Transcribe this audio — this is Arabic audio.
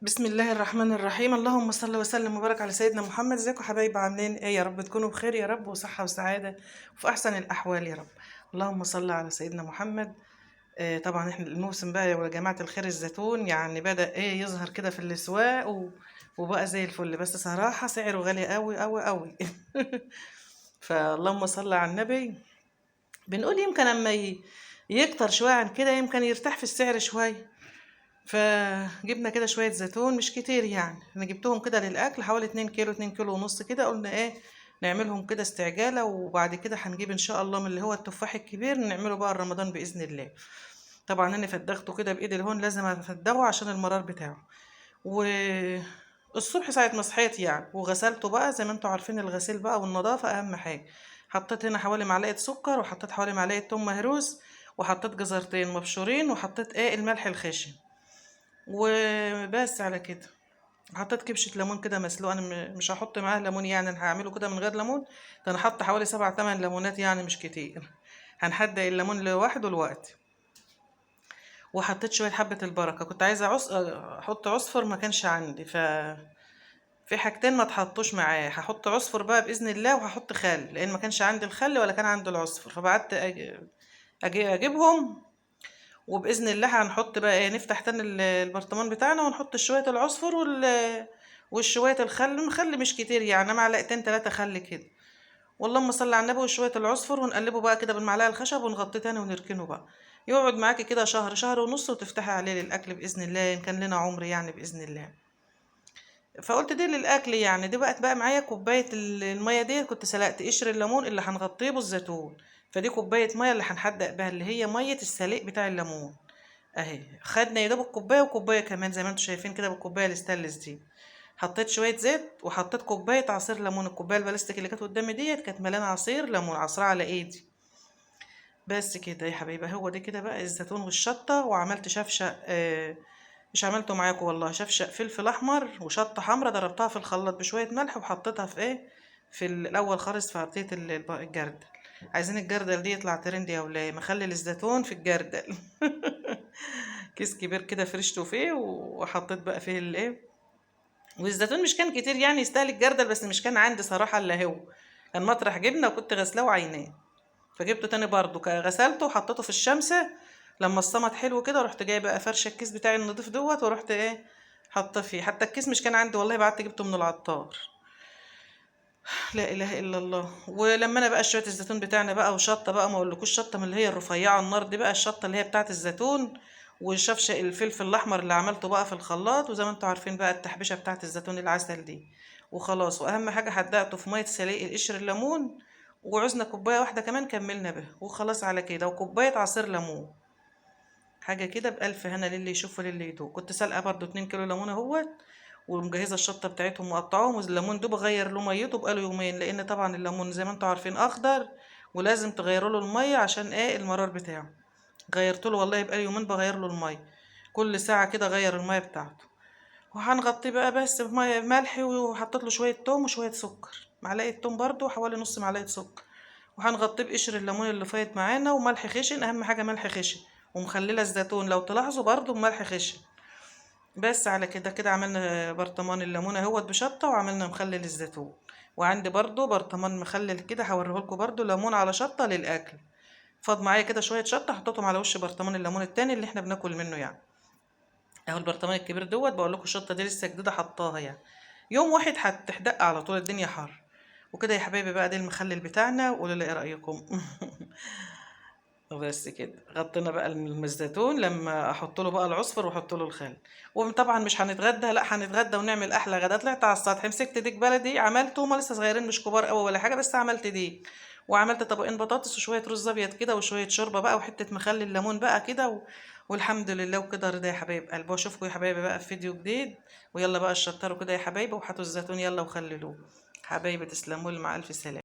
بسم الله الرحمن الرحيم. اللهم صل وسلم وبارك على سيدنا محمد. ازيكم حبايبي؟ عاملين ايه؟ يا رب تكونوا بخير يا رب، وصحة وسعادة وفي احسن الاحوال يا رب. اللهم صل على سيدنا محمد. طبعا احنا الموسم بقى يا جماعة الخير، الزيتون يعني بدأ ايه يظهر كده في الاسواق وبقى زي الفل، بس صراحة سعره غالي قوي قوي قوي. فاللهم صل على النبي. بنقول يمكن اما يكتر شوية عن كده يمكن يرتاح في السعر شوية. فجبنا كده شوية زيتون مش كتير، يعني انا جبتهم كده للأكل حوالي 2 كيلو 2 كيلو ونص كده. قلنا ايه نعملهم كده استعجالة، وبعد كده هنجيب ان شاء الله من اللي هو التفاح الكبير نعمله بقى رمضان بإذن الله. طبعا انا فدغته كده بإيدي الهون، لازم افدغه عشان المرار بتاعه. والصبح ساعة ما صحيت يعني وغسلته بقى زي ما انتوا عارفين، الغسيل بقى والنظافة أهم حاجة. حطيت هنا حوالي معلقة سكر، وحطيت حوالي معلقة توم مهروس، وحطيت جزرتين مبشورين، وحطيت ايه الملح الخشن، وبس على كده. حطيت كبشة ليمون كده مسلوق، انا مش هحط معاه ليمون، يعني انا هعمله كده من غير ليمون. ده انا حاطه حوالي 7 8 ليمونات، يعني مش كتير. هنحدق الليمون لوحده الوقت. وحطيت شوية حبة البركة، كنت عايزة احط عصفر ما كانش عندي، في حاجتين ما تحطوش معاه. هحط عصفر بقى بإذن الله، وهحط خل لان ما كانش عندي الخل ولا كان عندي العصفر، فبعدت أجي اجيبهم. وباذن الله هنحط بقى ايه، نفتح تاني البرطمان بتاعنا ونحط شويه العصفر وشويه الخل مش كتير، يعني معلقتين 3 خل كده. واللهم صل على النبي. وشويه العصفر ونقلبه بقى كده بالمعلقه الخشب ونغطيه تاني ونركنه بقى يقعد معاكي كده شهر شهر ونص، وتفتحي عليه للاكل باذن الله ان كان لنا عمر يعني باذن الله. فقلت دي للاكل يعني. دي بقت بقى معايا كوبايه الميه دي، كنت سلقت قشر الليمون اللي هنغطيه بالزيتون. فدي كوبايه ميه اللي هنحدق بها، اللي هي ميه السليق بتاع الليمون. اهي خدنا يا دوب الكوبايه وكوبايه كمان زي ما انتم شايفين كده بالكوبايه الستانلس دي. حطيت شويه زيت وحطيت كوبايه عصير ليمون. الكوبايه البلاستيك اللي كانت قدامي ديت كانت مليانه عصير ليمون، عصرها على ايدي. بس كده يا حبيبي، هو دي كده بقى الزيتون والشطه. وعملت شفشق مش عملته معاكم والله، شفشق فلفل احمر وشطه حمرا، ضربتها في الخلاط بشويه ملح وحطيتها في ايه، في الاول خالص في عطيه الجردل. عايزين الجردل دي يطلع ترند يا ولاد، مخلل الزيتون في الجردل. كيس كبير كده فرشته فيه وحطيت بقى فيه الايه. والزيتون مش كان كتير يعني يستاهل الجردل، بس مش كان عندي صراحة الا هو. كان مطرح جبنة وكنت غسلاه وعيناه، فجبته تاني برضو غسلته وحطيته في الشمس. لما الصمت حلو كده رحت جايبه بقى فرشه الكيس بتاعي النضيف دوت، ورحت ايه حاطه فيه. حتى الكيس مش كان عندي والله، بعت جبته من العطار. لا اله الا الله. ولما انا بقى شويه الزيتون بتاعنا بقى وشطه بقى، ما اقولكوش شطه من اللي هي الرفيعه النار دي، بقى الشطه اللي هي بتاعه الزيتون. وشفشق الفلفل الاحمر اللي عملته بقى في الخلاط، وزي ما انتوا عارفين بقى التحبيشه بتاعه الزيتون العسل دي. وخلاص. واهم حاجه حدقته في ميه سليق قشر الليمون. وعوزنا كوبايه واحده كمان كملنا بها، وخلاص على كده. وكوبايه عصير ليمون. حاجه كده بألف هنا للي يشوف وللي يدوق. كنت سالقه برضو 2 كيلو ليمون اهوت، ومجهزه الشطه بتاعتهم مقطعاهم. والليمون ده بغير له ميته بقاله يومين، لان طبعا الليمون زي ما انتوا عارفين اخضر، ولازم تغيروا له الميه عشان ايه المرار بتاعه. غيرت له والله بقالي يومين بغير له الميه، كل ساعه كده غير الميه بتاعته. وهنغطيه بقى بس بميه ملح، وحطيت له شويه توم وشويه سكر، معلقه توم برضو حوالي نص معلقه سكر. وهنغطيه بقشر الليمون اللي فايت معانا وملح خشن، اهم حاجه ملح خشن. ومخلله الزيتون لو تلاحظوا برضو بملح خشن. بس على كده كده عملنا برطمان الليمونه اهوت بشطه، وعملنا مخلل الزيتون. وعندي برضو برطمان مخلل كده هوريهولكوا برضو ليمون على شطه للاكل. فاض معايا كده شويه شطه حطيتهم على وش برطمان الليمون التاني اللي احنا بناكل منه يعني. اهو البرطمان الكبير دوت بقول لكم الشطه دي لسه جديده حطاها يعني. يوم واحد هتحدق على طول، الدنيا حر. وكده يا حبايبي بقى ده المخلل بتاعنا، وقولوا لي ايه رايكم. وبس كده غطينا بقى الزيتون لما احط له بقى العصفر واحط له الخل. وطبعا مش هنتغدى، لا هنتغدى ونعمل احلى غدا. طلعت على السطح مسكت ديك بلدي عملته، هما لسه صغيرين مش كبار قوي ولا حاجه، بس عملت ديك. وعملت طبقين بطاطس وشويه رز ابيض كده وشويه شوربه بقى وحته مخلل ليمون بقى كده والحمد لله. وكده رضا يا حبايب قلبي. واشوفكم يا حبايبي بقى في فيديو جديد. ويلا بقى الشطار كده يا حبايبي، وهاتوا الزيتون يلا وخللوه. حبايبي تسلموا لي، مع الف سلامه.